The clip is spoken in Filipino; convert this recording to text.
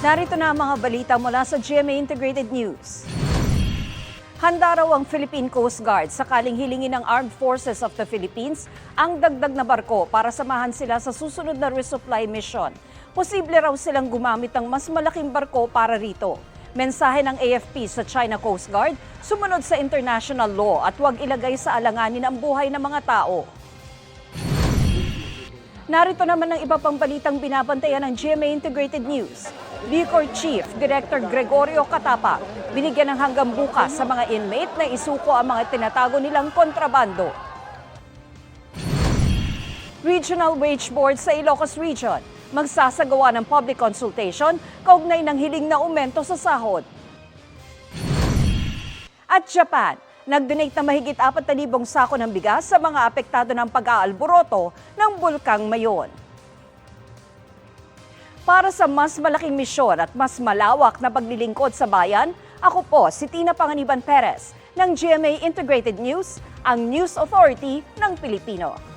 Narito na ang mga balita mula sa GMA Integrated News. Handa raw ang Philippine Coast Guard sakaling hilingin ng Armed Forces of the Philippines ang dagdag na barko para samahan sila sa susunod na resupply mission. Posible raw silang gumamit ng mas malaking barko para rito. Mensahe ng AFP sa China Coast Guard, sumunod sa international law at huwag ilagay sa alanganin ang buhay ng mga tao. Narito naman ang iba pang balitang binabantayan ng GMA Integrated News. Bicor Chief Director Gregorio Catapa, binigyan ng hanggang bukas sa mga inmate na isuko ang mga tinatago nilang kontrabando. Regional Wage Board sa Ilocos Region, magsasagawa ng public consultation kaugnay ng hiling na aumento sa sahod. At Japan, nag-donate na mahigit 4,000 sako ng bigas sa mga apektado ng pag-aalboroto ng Bulkang Mayon. Para sa mas malaking misyon at mas malawak na paglilingkod sa bayan, ako po si Tina Panganiban Perez ng GMA Integrated News, ang News Authority ng Pilipino.